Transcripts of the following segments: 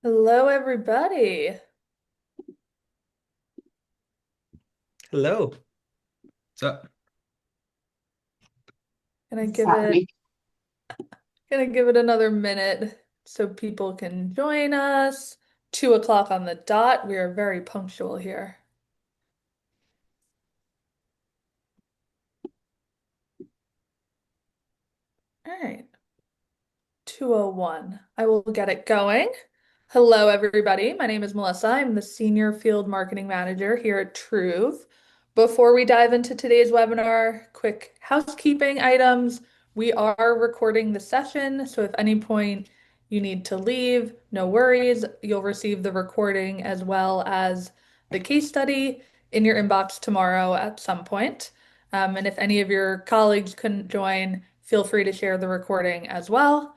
Hello, everybody. Hello. So, Gonna What's give it happening? gonna give it another minute so people can join us. 2 o'clock on the dot. We are very punctual here. All right. 2:01. I will get it going. Hello, everybody. My name is Melissa. I'm the Senior Field Marketing Manager here at Truve. Before we dive into today's webinar, quick housekeeping items. We are recording the session, so if any point you need to leave, no worries. You'll receive the recording as well as the case study in your inbox tomorrow at some point. And if any of your colleagues couldn't join, feel free to share the recording as well.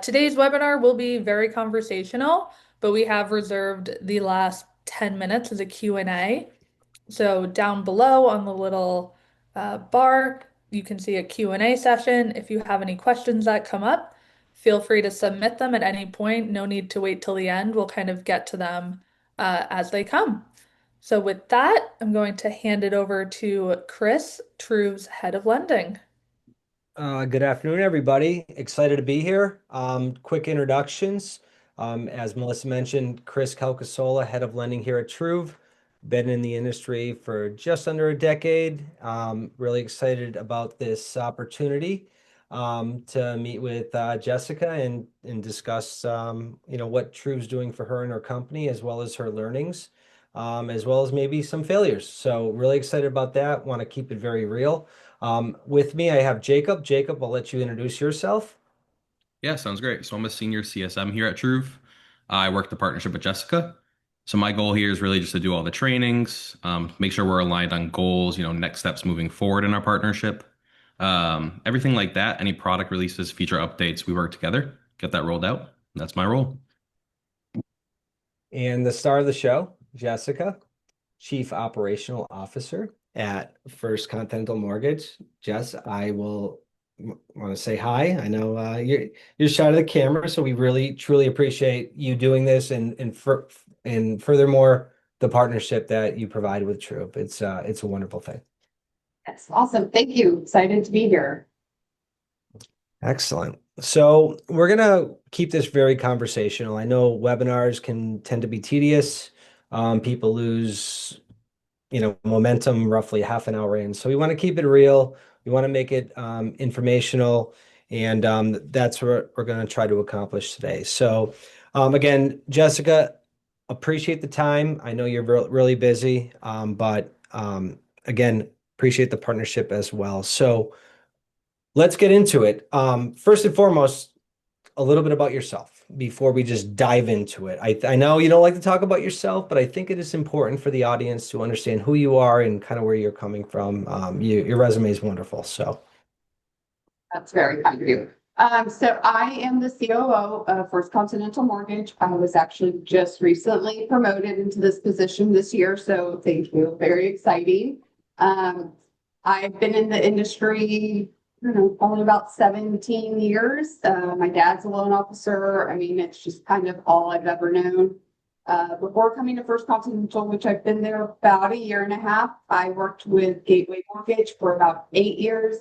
Today's webinar will be very conversational, but we have reserved the last 10 minutes as a Q&A. So down below on the little bar, you can see a Q&A session. If you have any questions that come up, feel free to submit them at any point. No need to wait till the end. We'll kind of get to them as they come. So with that, I'm going to hand it over to Chris, Truve's head of lending. Good afternoon, everybody. Excited to be here. Quick introductions. As Melissa mentioned, Chris Calcasola, head of lending here at Truve. Been in the industry for just under a decade. Really excited about this opportunity to meet with Jessica and discuss what Truve's doing for her and her company, as well as her learnings, as well as maybe some failures. So really excited about that. Want to keep it very real. With me, I have Jacob. Jacob, I'll let you introduce yourself. Yeah, sounds great. So I'm a senior CSM here at Truve. I work the partnership with Jessica. So my goal here is really just to do all the trainings, make sure we're aligned on goals, next steps moving forward in our partnership. Everything like that, any product releases, feature updates, we work together, get that rolled out. That's my role. And the star of the show, Jessica, Chief Operational Officer at First Continental Mortgage. Jess, I will want to say hi. I know you're shy of the camera, so we really truly appreciate you doing this and furthermore the partnership that you provide with Troop. It's a wonderful thing. That's awesome. Thank you. Excited to be here. Excellent. So we're gonna keep this very conversational. I know webinars can tend to be tedious. People lose, momentum roughly half an hour in. So we want to keep it real. We want to make it informational, and that's what we're going to try to accomplish today. So again, Jessica, appreciate the time. I know you're really busy, but again, appreciate the partnership as well. So let's get into it. First and foremost, a little bit about yourself before we just dive into it. I know you don't like to talk about yourself, but I think it is important for the audience to understand who you are and kind of where you're coming from. Your resume is wonderful. So, That's very kind of you. So I am the COO of First Continental Mortgage. I was actually just recently promoted into this position this year, so thank you. Very exciting. Um, I've been in the industry, I don't know, only about 17 years. My dad's a loan officer. I mean, it's just kind of all I've ever known. Before coming to First Continental, which I've been there about a year and a half, I worked with Gateway Mortgage for about 8 years.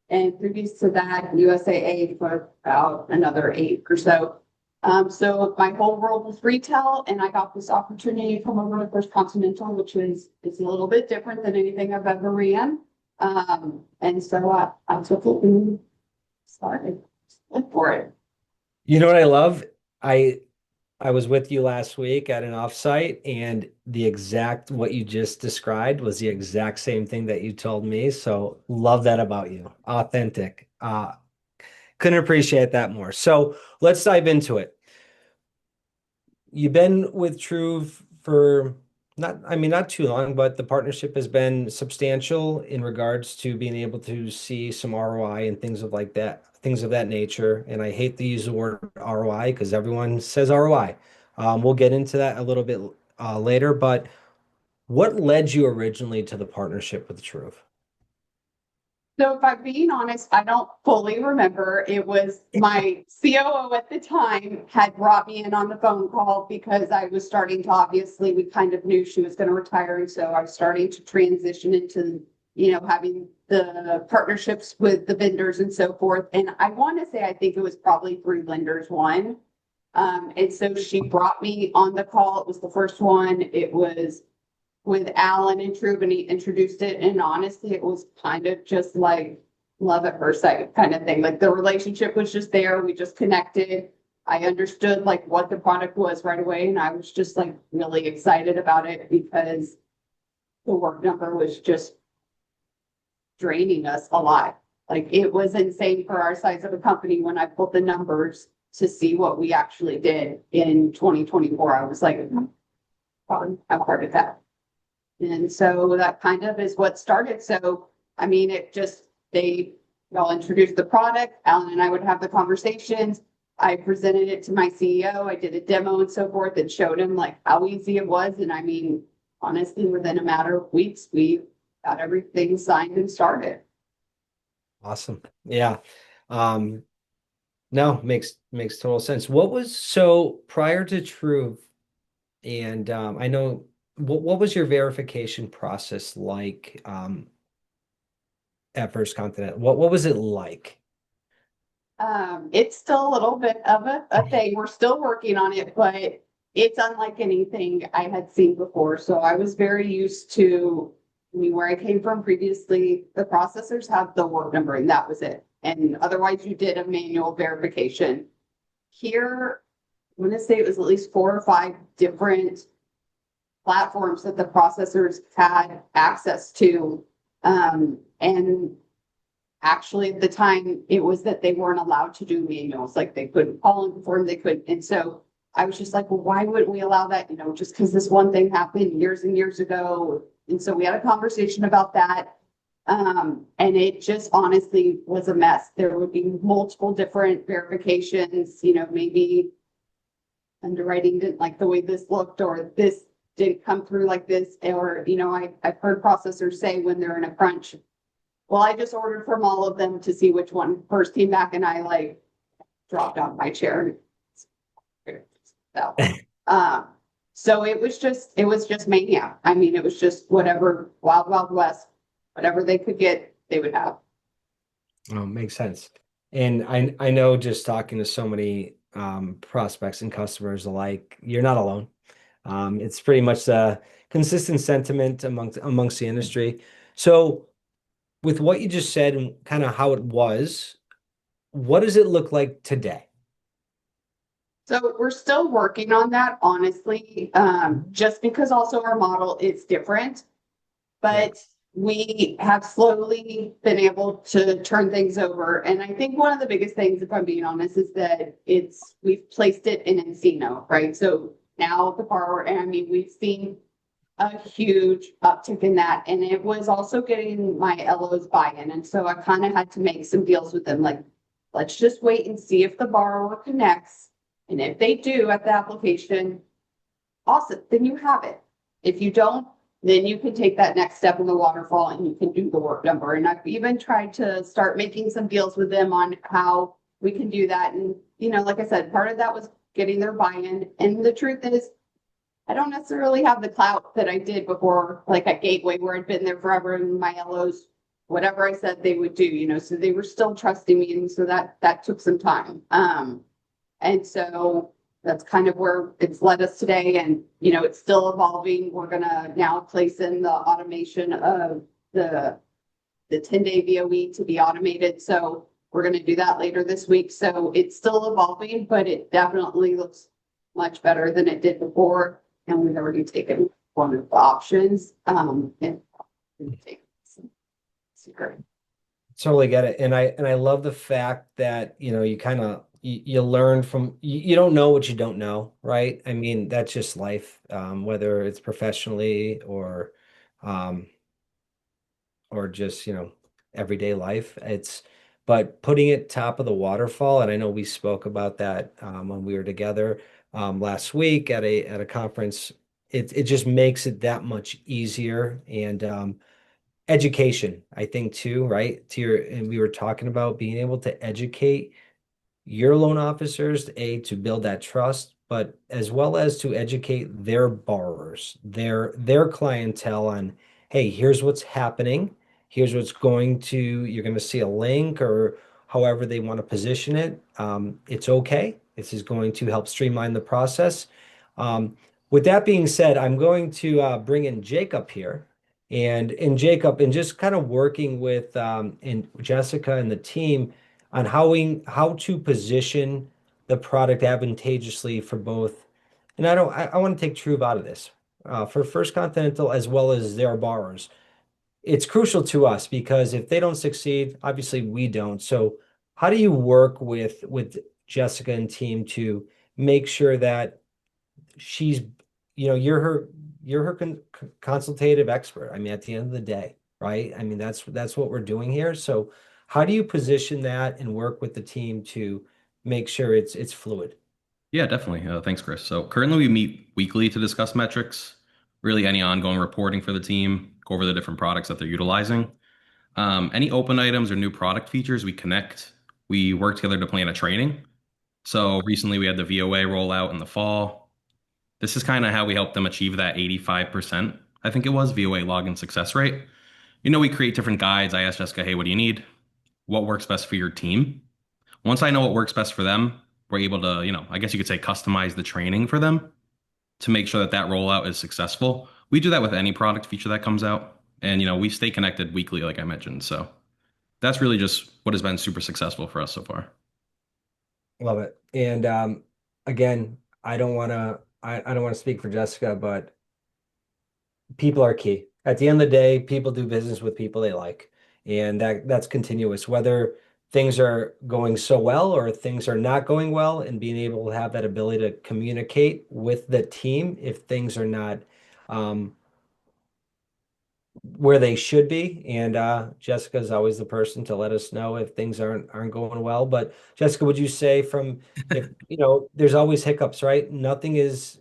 And previous to that, USAA for about another 8 or so. So my whole world was retail, and I got this opportunity to come over to First Continental, which is a little bit different than anything I've ever ran. And so I took it and started. Went for it. you know what I love? I I was with you last week at an offsite, and the exact what you just described was the exact same thing that you told me. So love that about you. Authentic. Couldn't appreciate that more. So let's dive into it. You've been with Truve for not too long, but the partnership has been substantial in regards to being able to see some ROI and things of that nature. And I hate to use the word ROI because everyone says ROI. We'll get into that a little bit later, but what led you originally to the partnership with Truve? So if I'm being honest, I don't fully remember. It was my COO at the time had brought me in on the phone call because I was starting to, obviously, we kind of knew she was going to retire. And so I was starting to transition into, having the partnerships with the vendors and so forth. And I want to say, I think it was probably through Lenders One. And so she brought me on the call. It was the first one. It was with Alan and True, and he introduced it. And honestly, it was kind of just like love at first sight kind of thing. Like the relationship was just there. We just connected. I understood like what the product was right away. And I was just like really excited about it because the work number was just draining us a lot. Like it was insane for our size of a company when I pulled the numbers to see what we actually did in 2024. I was like, I'm part of that. And so that kind of is what started. So, I mean, they all introduced the product. Alan and I would have the conversations. I presented it to my CEO. I did a demo and so forth and showed him like how easy it was. And I mean, honestly, within a matter of weeks, we got everything signed and started. Awesome. Yeah. Um, no, makes total sense. What was so prior to True, and I know what was your verification process like at First Continental? What was it like? It's still a little bit of a thing. We're still working on it, but it's unlike anything I had seen before. So I was very used to, I mean, where I came from previously, the processors have the work number and that was it. And otherwise you did a manual verification. Here, I'm gonna say it was at least 4 or 5 different platforms that the processors had access to. And actually at the time it was that they weren't allowed to do manuals, like they couldn't call and perform, they couldn't. And so I was just like, well, why wouldn't we allow that? Just because this one thing happened years and years ago. And so we had a conversation about that. And it just honestly was a mess. There would be multiple different verifications, maybe underwriting didn't like the way this looked, or this didn't come through like this, or, I've heard processors say when they're in a crunch, well, I just ordered from all of them to see which one first came back, and I like dropped out of my chair. So, so it was just mania. I mean, it was just whatever, wild, wild west, whatever they could get, they would have. Oh, makes sense. And I know just talking to so many prospects and customers alike, you're not alone. It's pretty much a consistent sentiment amongst the industry. So with what you just said and kind of how it was, what does it look like today? So we're still working on that, honestly, just because also our model is different. Yeah. But we have slowly been able to turn things over. And I think one of the biggest things, if I'm being honest, is that we've placed it in Encino, right? So now the borrower, and I mean, we've seen a huge uptick in that. And it was also getting my LO's buy-in. And so I kind of had to make some deals with them, like, let's just wait and see if the borrower connects. And if they do at the application, awesome, then you have it. If you don't, then you can take that next step in the waterfall and you can do the work number. And I've even tried to start making some deals with them on how we can do that. And, like I said, part of that was getting their buy-in. And the truth is, I don't necessarily have the clout that I did before, like at Gateway, where I'd been there forever and my LOs, whatever I said they would do, so they were still trusting me. And so that took some time. And so that's kind of where it's led us today. And, it's still evolving. We're going to now place in the automation of the 10-day VOE to be automated. So we're going to do that later this week. So it's still evolving, but it definitely looks much better than it did before. And we've already taken one of the options. And take some secret. Totally get it. And I love the fact that, you kind of you learn from you don't know what you don't know, right? I mean, that's just life, whether it's professionally um or just, everyday life. But putting it top of the waterfall, and I know we spoke about that when we were together last week at a conference. It just makes it that much easier. And education, I think too, right? And we were talking about being able to educate your loan officers, to build that trust, but as well as to educate their borrowers, their clientele on, hey, here's what's happening. Here's what's you're going to see a link or however they want to position it. It's okay. This is going to help streamline the process. Um, with that being said, I'm going to bring in Jacob here. And Jacob, and just kind of working with and Jessica and the team on how to position the product advantageously for both. And I want to take Truve out of this for First Continental as well as their borrowers. It's crucial to us because if they don't succeed, obviously we don't. So how do you work with Jessica and team to make sure that she's, you're her consultative expert. I mean, at the end of the day, right? I mean, that's what we're doing here. So how do you position that and work with the team to make sure it's fluid? Yeah, definitely. Thanks, Chris. So currently we meet weekly to discuss metrics, really any ongoing reporting for the team, go over the different products that they're utilizing. Any open items or new product features, we connect. We work together to plan a training. So recently we had the VOA rollout in the fall. This is kind of how we help them achieve that 85%, I think it was, VOA login success rate. We create different guides. I asked Jessica, hey, what do you need? What works best for your team? Once I know what works best for them, we're able to, I guess you could say customize the training for them to make sure that that rollout is successful. We do that with any product feature that comes out. And, we stay connected weekly, like I mentioned. So that's really just what has been super successful for us so far. Love it. And again, I don't want to speak for Jessica, but people are key. At the end of the day, people do business with people they like, and that's continuous. Whether things are going so well or things are not going well, and being able to have that ability to communicate with the team if things are not um, where they should be. And Jessica is always the person to let us know if things aren't going well. But Jessica, would you say from if there's always hiccups, right? Nothing is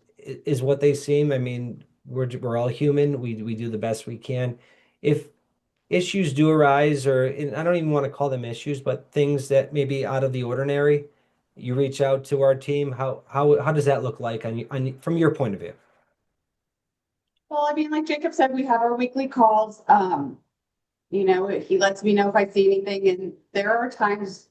what they seem. I mean, we're all human. We do the best we can. If issues do arise, or and I don't even want to call them issues, but things that may be out of the ordinary, you reach out to our team. How does that look like from your point of view? Well, I mean, like Jacob said, we have our weekly calls. He lets me know if I see anything, and there are times,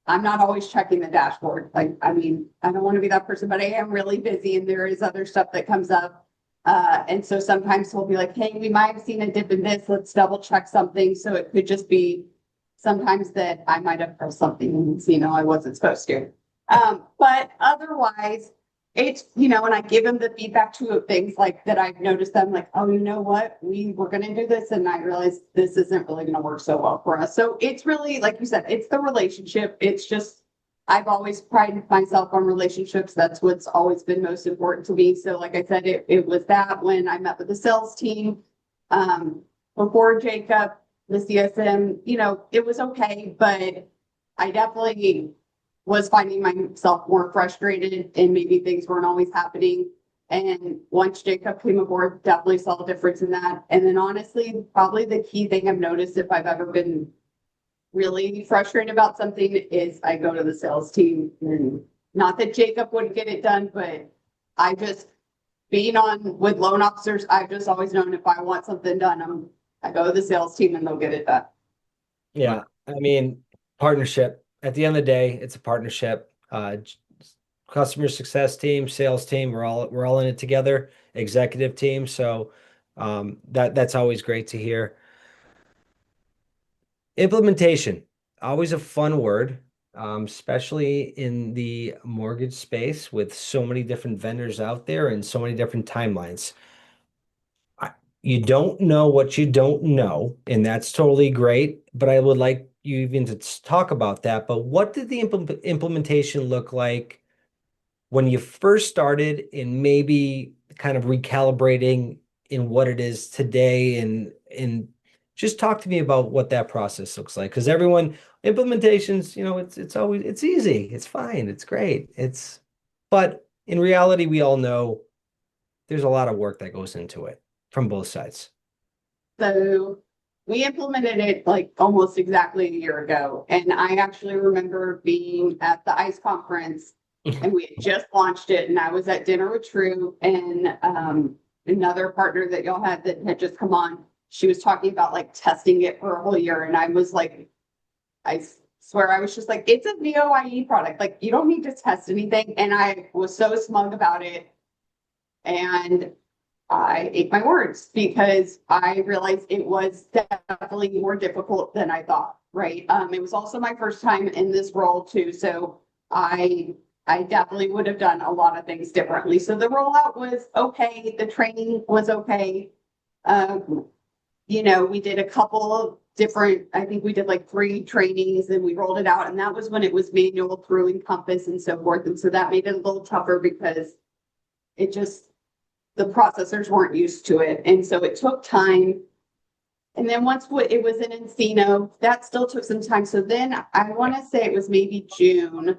I'm not always checking the dashboard. Like, I mean, I don't want to be that person, but I am really busy and there is other stuff that comes up. And so sometimes we'll be like, hey, we might have seen a dip in this. Let's double check something. So it could just be sometimes that I might have pressed something and, I wasn't supposed to. But otherwise, it's, and I give them the feedback to things like that I've noticed them like, oh, you know what, we were going to do this. And I realized this isn't really going to work so well for us. So it's really, like you said, it's the relationship. It's just, I've always prided myself on relationships. That's what's always been most important to me. So like I said, it was that when I met with the sales team, before Jacob, the CSM, it was okay, but I definitely was finding myself more frustrated and maybe things weren't always happening. And once Jacob came aboard, definitely saw a difference in that. And then honestly, probably the key thing I've noticed if I've ever been really frustrated about something is I go to the sales team, and not that Jacob wouldn't get it done, but I just being on with loan officers, I've just always known if I want something done, I go to the sales team and they'll get it done. Yeah, I mean, partnership. At the end of the day, it's a partnership. Customer success team, sales team, we're all in it together, executive team. So that's always great to hear. Implementation, always a fun word, especially in the mortgage space with so many different vendors out there and so many different timelines. You don't know what you don't know, and that's totally great. But I would like you even to talk about that. But what did the implementation look like when you first started, and maybe kind of recalibrating in what it is today, and just talk to me about what that process looks like? Because everyone implementations, it's always it's easy, it's fine, it's great. But in reality, we all know there's a lot of work that goes into it from both sides. So we implemented it like almost exactly a year ago. And I actually remember being at the ICE conference and we had just launched it. And I was at dinner with True and another partner that y'all had that had just come on. She was talking about like testing it for a whole year. And I was like, I swear I was just like, it's a VOIE product. Like you don't need to test anything. And I was so smug about it. And I ate my words because I realized it was definitely more difficult than I thought, right? It was also my first time in this role too, so I definitely would have done a lot of things differently. So the rollout was okay, the training was okay. Um, we did a couple of different, I think we did like 3 trainings and we rolled it out, and that was when it was manual through Encompass and so forth. And so that made it a little tougher because it just the processors weren't used to it. And so it took time. And then once it was in Encino, that still took some time. So then I want to say it was maybe June,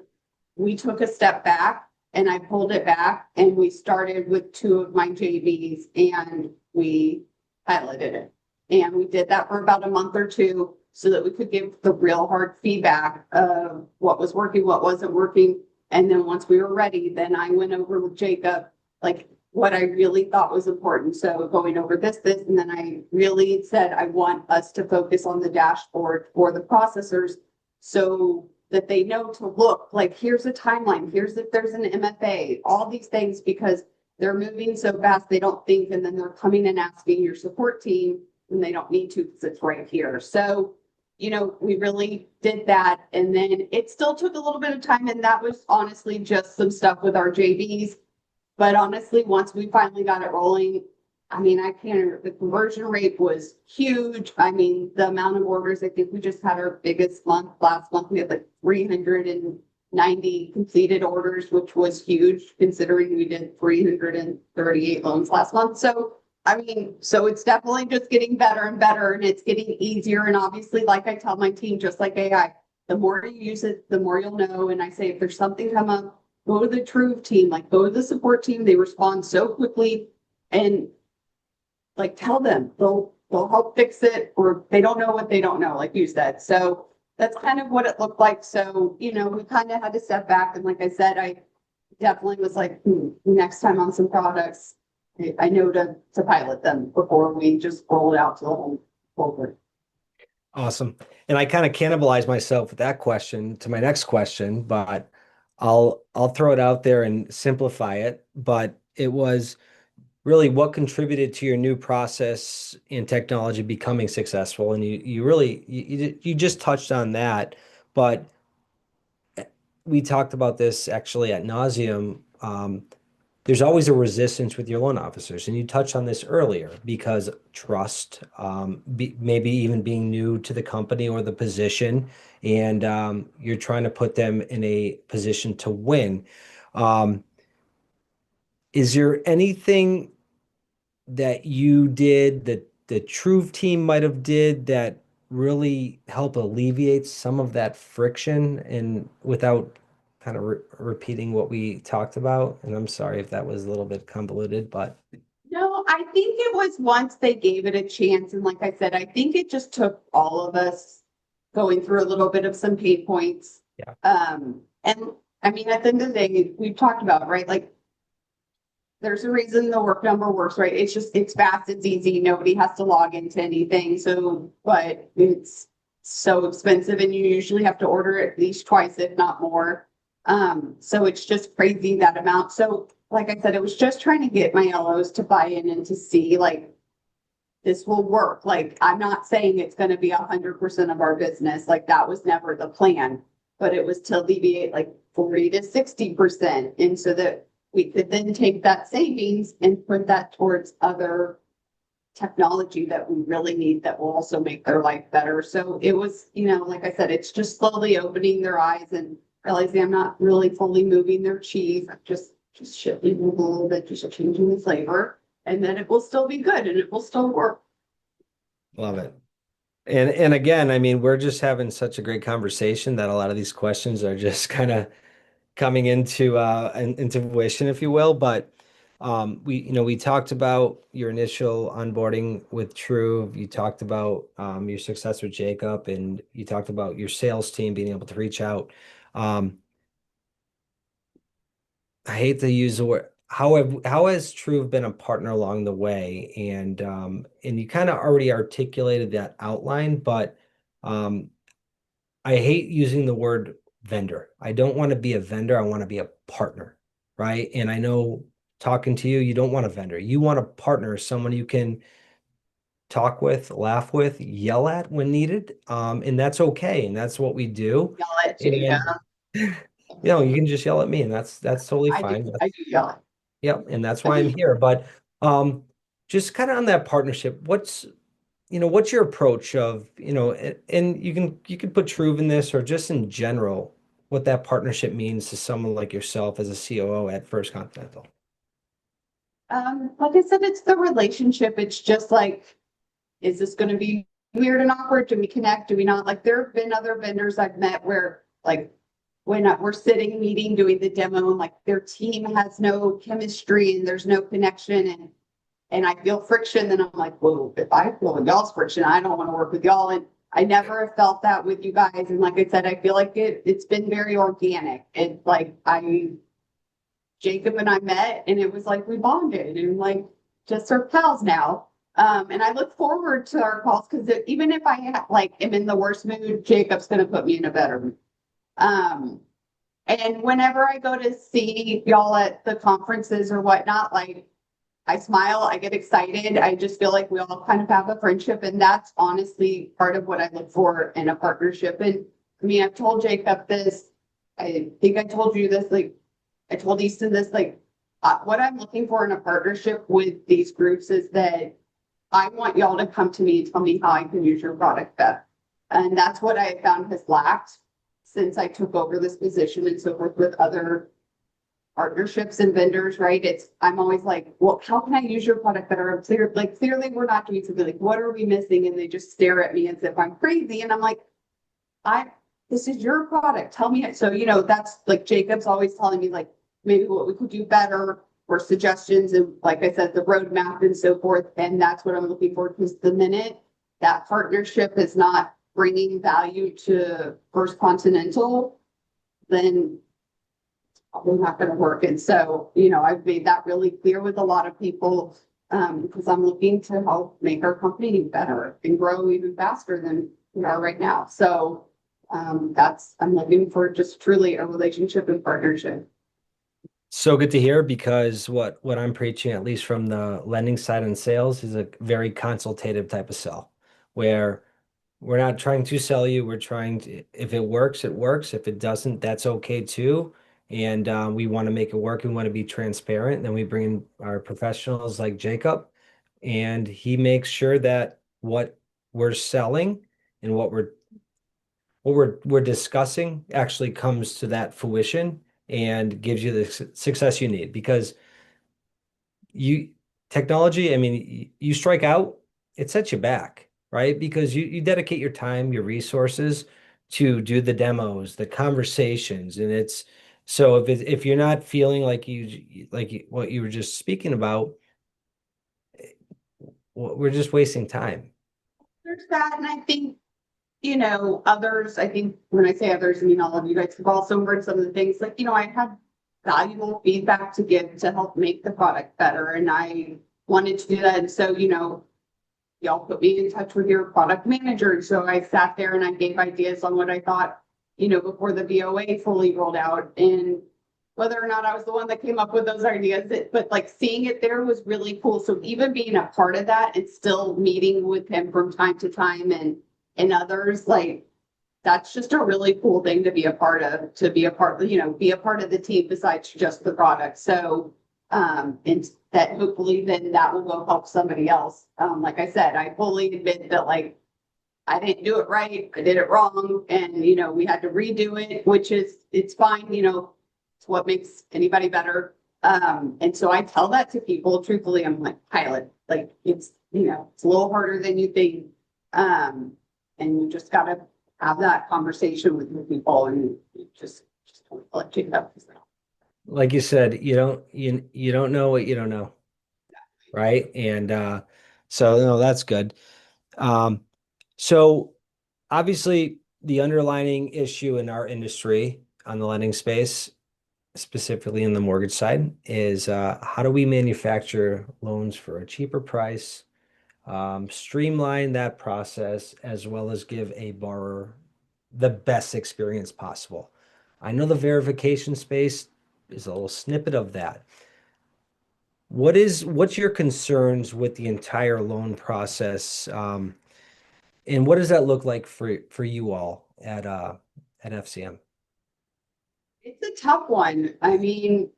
we took a step back and I pulled it back and we started with 2 of my JVs and we piloted it. And we did that for about a month or 2 so that we could give the real hard feedback of what was working, what wasn't working. And then once we were ready, then I went over with Jacob, like what I really thought was important. So going over this, and then I really said, I want us to focus on the dashboard for the processors so that they know to look like, here's a timeline, here's if there's an MFA, all these things, because they're moving so fast, they don't think, and then they're coming and asking your support team when they don't need to because it's right here. So, we really did that. And then it still took a little bit of time. And that was honestly just some stuff with our JVs. But honestly, once we finally got it rolling, I mean, the conversion rate was huge. I mean, the amount of orders, I think we just had our biggest month last month. We had like 390 completed orders, which was huge considering we did 338 loans last month. So, I mean, so it's definitely just getting better and better and it's getting easier. And obviously, like I tell my team, just like AI, the more you use it, the more you'll know. And I say, if there's something come up, go to the True team, like go to the support team. They respond so quickly and like tell them they'll help fix it, or they don't know what they don't know, like you said. So that's kind of what it looked like. So, we kind of had to step back. And like I said, I definitely was like, next time on some products, I know to pilot them before we just roll it out to the whole forward. Awesome. And I kind of cannibalized myself with that question to my next question, but I'll throw it out there and simplify it. But it was really what contributed to your new process and technology becoming successful. And you just touched on that, but we talked about this actually at nauseum. There's always a resistance with your loan officers, and you touched on this earlier because trust, maybe even being new to the company or the position, and you're trying to put them in a position to win. Um, is there anything that you did that the Truve team might have did that really help alleviate some of that friction and without kind of repeating what we talked about? And I'm sorry if that was a little bit convoluted, but No, I think it was once they gave it a chance. And like I said, I think it just took all of us going through a little bit of some pain points. yeah, And I mean, at the end of the day, we've talked about, right? Like there's a reason the work number works, right? It's fast, it's easy, nobody has to log into anything. So, but it's so expensive and you usually have to order at least twice, if not more. So it's just crazy that amount. So like I said, it was just trying to get my LOs to buy in and to see like this will work. Like I'm not saying it's going to be 100% of our business. Like that was never the plan, but it was to alleviate like 40 to 60%. And so that we could then take that savings and put that towards other technology that we really need that will also make their life better. So it was, like I said, it's just slowly opening their eyes and realizing I'm not really fully moving their cheese. I'm just shifting a little bit, just changing the flavor, and then it will still be good and it will still work. love it. And again, I mean, we're just having such a great conversation that a lot of these questions are just kind of coming into fruition, if you will. But We talked about your initial onboarding with True. You talked about your success with Jacob, and you talked about your sales team being able to reach out. Um, I hate to use the word. How has True been a partner along the way? And you kind of already articulated that outline, but um, I hate using the word vendor. I don't want to be a vendor. I want to be a partner, right? And I know talking to you, you don't want a vendor. You want a partner, someone you can talk with, laugh with, yell at when needed. And that's okay. And that's what we do. Yell at Jacob. And you can just yell at me, and that's totally fine. I do yell at. Yep, and that's why I'm here. But just kind of on that partnership, what's your approach of, and you can put Truve in this or just in general, what that partnership means to someone like yourself as a COO at First Continental. Like I said, it's the relationship. It's just like, is this going to be weird and awkward? Do we connect? Do we not? Like, there have been other vendors I've met where, like, when we're sitting, meeting, doing the demo, and like their team has no chemistry and there's no connection, and I feel friction, then I'm like, whoa, if I feel y'all's friction, I don't want to work with y'all. And I never have felt that with you guys. And like I said, I feel like it's been very organic. And like Jacob and I met and it was like we bonded and like just are pals now. And I look forward to our calls because even if I am in the worst mood, Jacob's going to put me in a better mood. And whenever I go to see y'all at the conferences or whatnot, like I smile, I get excited. I just feel like we all kind of have a friendship, and that's honestly part of what I look for in a partnership. And I mean, I've told Jacob this. I think I told you this. Like, I told Easton this. Like, what I'm looking for in a partnership with these groups is that I want y'all to come to me and tell me how I can use your product better. And that's what I found has lacked since I took over this position and so forth with other partnerships and vendors, right? I'm always like, well, how can I use your product better? Clearly we're not doing something. Like, what are we missing? And they just stare at me as if I'm crazy. And I'm like, this is your product. Tell me. So, that's like Jacob's always telling me like maybe what we could do better or suggestions. And like I said, the roadmap and so forth. And that's what I'm looking for, because the minute that partnership is not bringing value to First Continental, then probably not going to work. And so, I've made that really clear with a lot of people, because I'm looking to help make our company better and grow even faster than we are right now. So I'm looking for just truly a relationship and partnership. So good to hear, because what I'm preaching, at least from the lending side and sales, is a very consultative type of sell, where we're not trying to sell you. We're trying to, if it works, it works. If it doesn't, that's okay too. And we want to make it work. We want to be transparent. Then we bring in our professionals like Jacob, and he makes sure that what we're selling and what we're discussing actually comes to that fruition and gives you the success you need. Because you technology, I mean, you strike out, it sets you back, right? Because you dedicate your time, your resources to do the demos, the conversations, and it's so if you're not feeling like what you were just speaking about, we're just wasting time. There's that. And I think, others, I think when I say others, I mean all of you guys have also heard some of the things like, I had valuable feedback to give to help make the product better. And I wanted to do that. And so, y'all put me in touch with your product manager. So I sat there and I gave ideas on what I thought, before the VOA fully rolled out, and whether or not I was the one that came up with those ideas, but like seeing it there was really cool. So even being a part of that and still meeting with him from time to time and others, like, that's just a really cool thing to be a part of, be a part of the team besides just the product. So, and that hopefully then that will go help somebody else. Like I said, I fully admit that like, I didn't do it right. I did it wrong. And, we had to redo it, which it's fine. It's what makes anybody better. And so I tell that to people, truthfully. I'm like, pilot, like it's a little harder than you think. And you just got to have that conversation with people, and you just don't let you know. like you said, you don't know what you don't know, right? And so no, that's good. Um, so obviously the underlying issue in our industry on the lending space, specifically in the mortgage side, is how do we manufacture loans for a cheaper price, streamline that process, as well as give a borrower the best experience possible. I know the verification space is a little snippet of that. What's your concerns with the entire loan process? And what does that look like for you all at FCM? It's a tough one. I mean,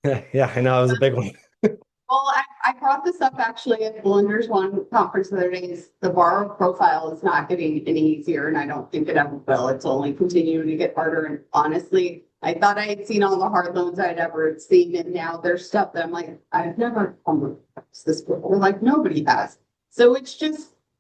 Yeah, I know it was a big one. well, I brought this up actually at the Lenders One conference the other day. Is the borrower profile is not getting any easier, and I don't think it ever will. It's only continuing to get harder. And honestly, I thought I had seen all the hard loans I'd ever seen, and now there's stuff that I'm like, I've never come across this before. Like nobody has. So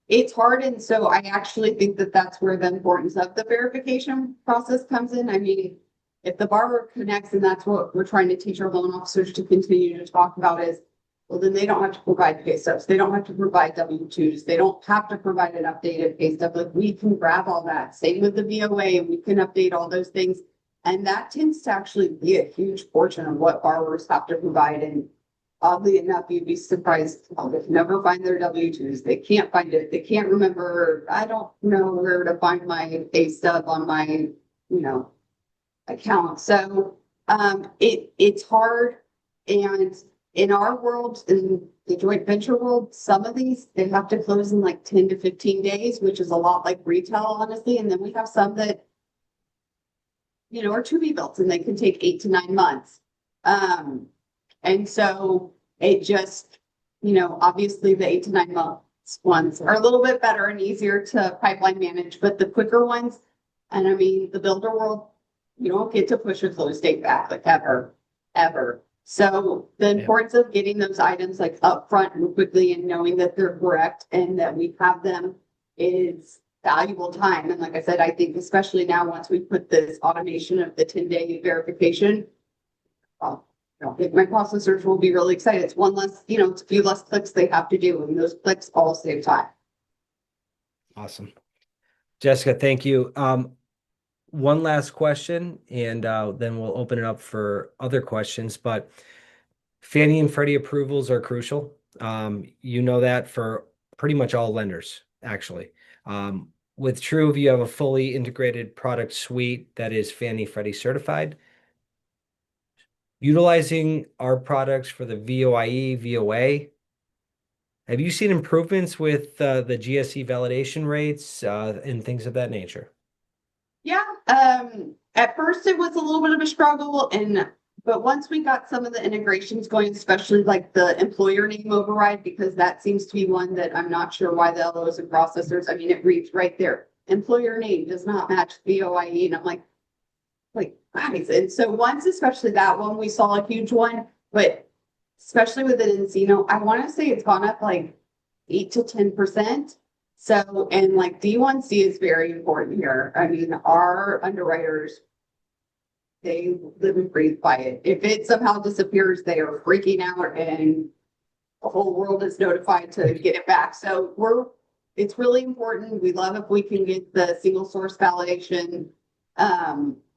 it's hard, and so I actually think that that's where the importance of the verification process comes in. I mean, if the borrower connects, and that's what we're trying to teach our loan officers to continue to talk about is, well, then they don't have to provide pay stubs. They don't have to provide W-2s. They don't have to provide an updated pay stub. Like we can grab all that. Same with the VOA. We can update all those things. And that tends to actually be a huge portion of what borrowers have to provide. And oddly enough, you'd be surprised. They can never find their W-2s. They can't find it. They can't remember. I don't know where to find my pay stub on my, account. So it's hard. And in our world, in the joint venture world, some of these they have to close in like 10 to 15 days, which is a lot like retail, honestly. And then we have some that, are to be built and they can take 8 to 9 months. And so it just, obviously the 8 to 9 months ones are a little bit better and easier to pipeline manage, but the quicker ones, and I mean, the builder world, you don't get to push a close date back like ever, ever. So the Yeah. importance of getting those items like upfront and quickly and knowing that they're correct and that we have them is valuable time. And like I said, I think especially now, once we put this automation of the 10-day verification, I think my processors will be really excited. It's one less, it's a few less clicks they have to do, and those clicks all save time. Awesome. Jessica, thank you. One last question, and then we'll open it up for other questions. But Fannie and Freddie approvals are crucial. You know that for pretty much all lenders, actually. With Truve, you have a fully integrated product suite that is Fannie Freddie certified. Utilizing our products for the VOIE, VOA, have you seen improvements with the GSE validation rates and things of that nature? Yeah, at first it was a little bit of a struggle, but once we got some of the integrations going, especially like the employer name override, because that seems to be one that I'm not sure why the LOs and processors, I mean, it reads right there. Employer name does not match VOIE. And I'm like, guys. And so once, especially that one, we saw a huge one, but especially with the Encino, I want to say it's gone up like 8 to 10%. So, and like D1C is very important here. I mean, our underwriters, they live and breathe by it. If it somehow disappears, they are freaking out and the whole world is notified to get it back. So it's really important. We love if we can get the single source validation,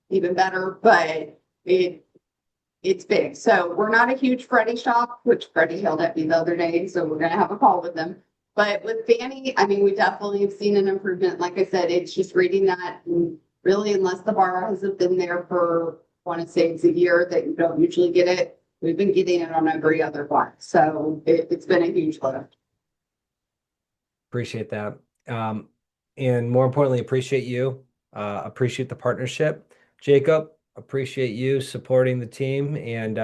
even better, but it's big. So we're not a huge Freddie shop, which Freddie yelled at me the other day. So we're going to have a call with them. But with Fannie, I mean, we definitely have seen an improvement. Like I said, it's just reading that. And really, unless the borrower hasn't been there for, I want to say it's a year that you don't usually get it. We've been getting it on every other one. So it's been a huge lift. Appreciate that. And more importantly, appreciate you. Appreciate the partnership. Jacob, appreciate you supporting the team and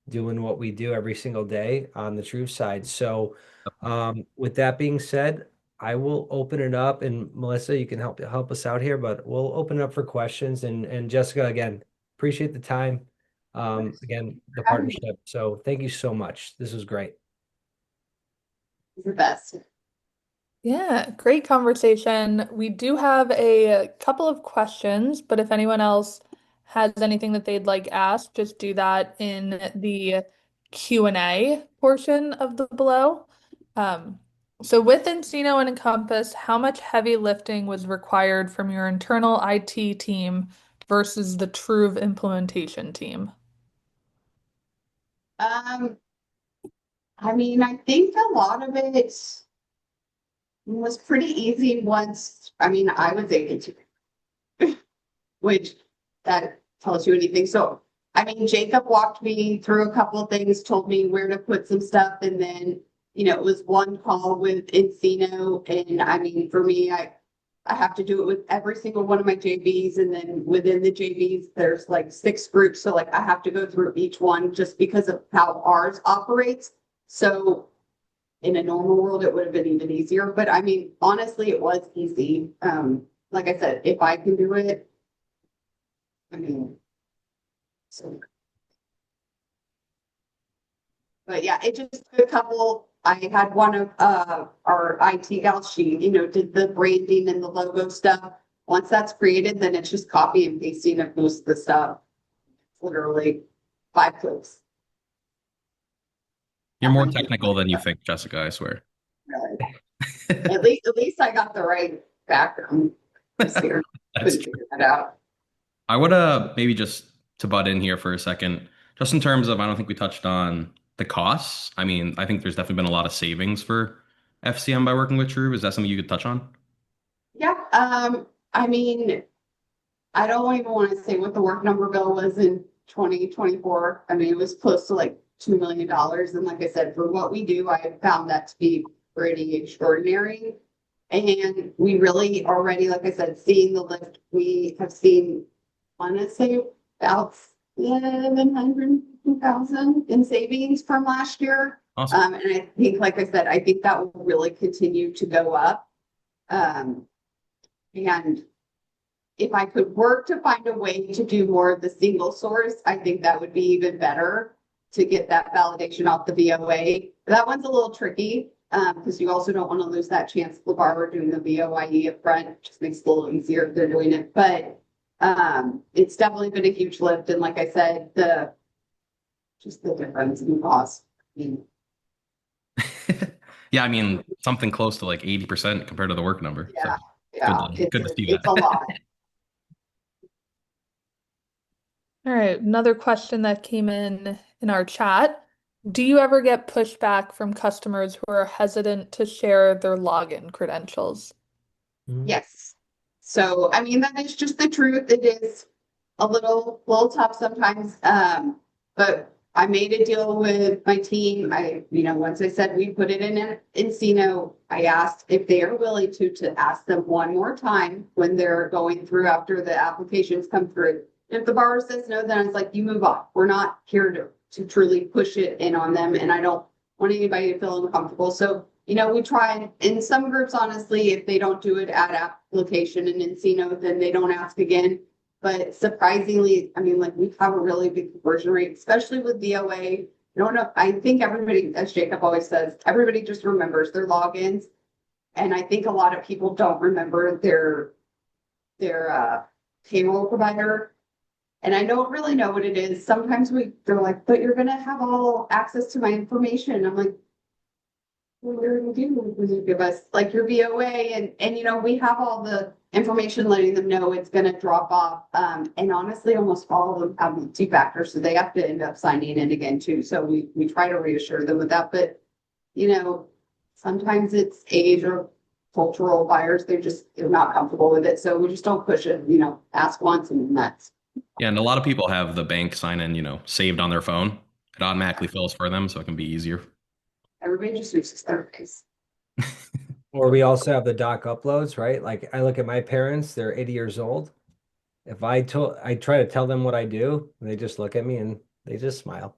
doing what we do every single day on the Truth side. So with that being said, I will open it up, and Melissa, you can help us out here, but we'll open it up for questions. And Jessica, again, appreciate the time. Again, the partnership. So thank you so much. This was great. It's the best. Yeah, great conversation. We do have a couple of questions, but if anyone else has anything that they'd like asked, just do that in the Q&A portion of the below. Um, so with Encino and Encompass, how much heavy lifting was required from your internal IT team versus the Truve implementation team? Um, I mean, I think a lot of it was pretty easy once, I mean, I was able to, which that tells you anything. So, I mean, Jacob walked me through a couple of things, told me where to put some stuff, and then, it was one call with Encino. And I mean, for me, I have to do it with every single one of my JVs, and then within the JVs, there's like 6 groups. So like I have to go through each one just because of how ours operates. So in a normal world, it would have been even easier. But I mean, honestly, it was easy. Like I said, if I can do it, I mean, so. But yeah, it just took a couple. I had one of our IT gals, she, did the branding and the logo stuff. Once that's created, then it's just copy and pasting of most of the stuff. It's literally 5 clicks. You're more technical than you think, Jessica, I swear. Really. At least I got the right background this year. That's Couldn't true. figure that out. I would maybe just to butt in here for a second, just in terms of I don't think we touched on the costs. I mean, I think there's definitely been a lot of savings for FCM by working with True. Is that something you could touch on? Yeah. I mean, I don't even want to say what the work number bill was in 2024. I mean, it was close to like $2 million. And like I said, for what we do, I found that to be pretty extraordinary. And we really already, like I said, seeing the lift, we have seen, I want to say about 700,000 in savings from last year. Awesome. And I think, like I said, I think that will really continue to go up. Um, and if I could work to find a way to do more of the single source, I think that would be even better to get that validation off the VOA. That one's a little tricky because you also don't want to lose that chance of the borrower doing the VOIE up front. It just makes it a little easier if they're doing it. But it's definitely been a huge lift. And like I said, just the difference in cost. I mean, Yeah, I mean, something close to like 80% compared to the work number. So yeah, yeah, good to see it's a that. lot. All right, another question that came in our chat. Do you ever get pushback from customers who are hesitant to share their login credentials? Yes. So, I mean, that is just the truth. It is a little tough sometimes. But I made a deal with my team. Once I said we put it in Encino, I asked if they are willing to ask them one more time when they're going through after the applications come through. If the borrower says no, then it's like, you move on. We're not here to truly push it in on them. And I don't want anybody to feel uncomfortable. So, we try in some groups, honestly, if they don't do it at application and Encino, then they don't ask again. But surprisingly, I mean, like we have a really big conversion rate, especially with VOA. I don't know. I think everybody, as Jacob always says, everybody just remembers their logins. And I think a lot of people don't remember their payroll provider. And I don't really know what it is. Sometimes they're like, but you're gonna have all access to my information. I'm like, what are you do when you give us like your VOA and we have all the information letting them know it's going to drop off. And honestly, almost all of them have multi-factor, so they have to end up signing in again too. So we try to reassure them with that, but sometimes it's age or cultural buyers. They're not comfortable with it, so we just don't push it. Ask once and then that's. Yeah, and a lot of people have the bank sign in, saved on their phone. It automatically fills for them, so it can be easier. Everybody just uses their face. Or we also have the doc uploads, right? Like I look at my parents, they're 80 years old. If I try to tell them what I do, they just look at me and they just smile.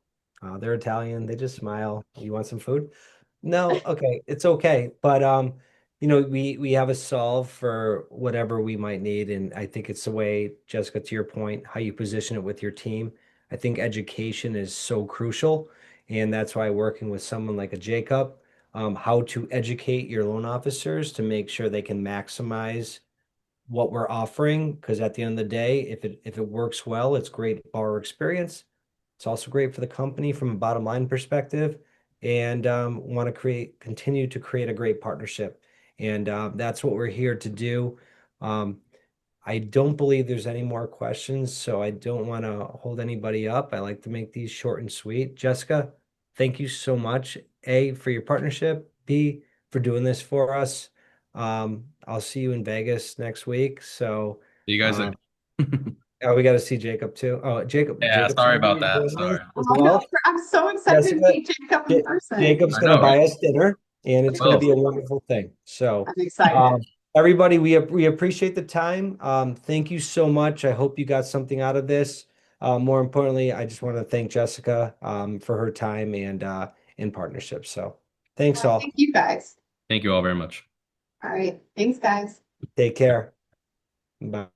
They're Italian, they just smile. You want some food? No, okay, it's okay. But we have a solve for whatever we might need. And I think it's the way, Jessica, to your point, how you position it with your team. I think education is so crucial. And that's why working with someone like a Jacob, how to educate your loan officers to make sure they can maximize what we're offering, because at the end of the day, if it works well, it's great borrower experience. It's also great for the company from a bottom line perspective, and want to continue to create a great partnership. And that's what we're here to do. Um, I don't believe there's any more questions, so I don't want to hold anybody up. I like to make these short and sweet. Jessica, thank you so much, A, for your partnership, B, for doing this for us. I'll see you in Vegas next week. So, You guys are. um, oh, we got to see Jacob too. Oh, Yeah, Jacob's sorry going to about be that. joining us Sorry. as Oh, no, well. I'm so excited to Jessica, meet Jacob in person. Jacob's I going to know, buy right? us dinner, and I it's going to will. be a wonderful thing. So, I'm excited. um, everybody, we appreciate the time. Thank you so much. I hope you got something out of this. More importantly, I just want to thank Jessica for her time and in partnership. So, thanks Thank all. you guys. Thank you all very much. All right. Thanks, guys. Take care. Bye.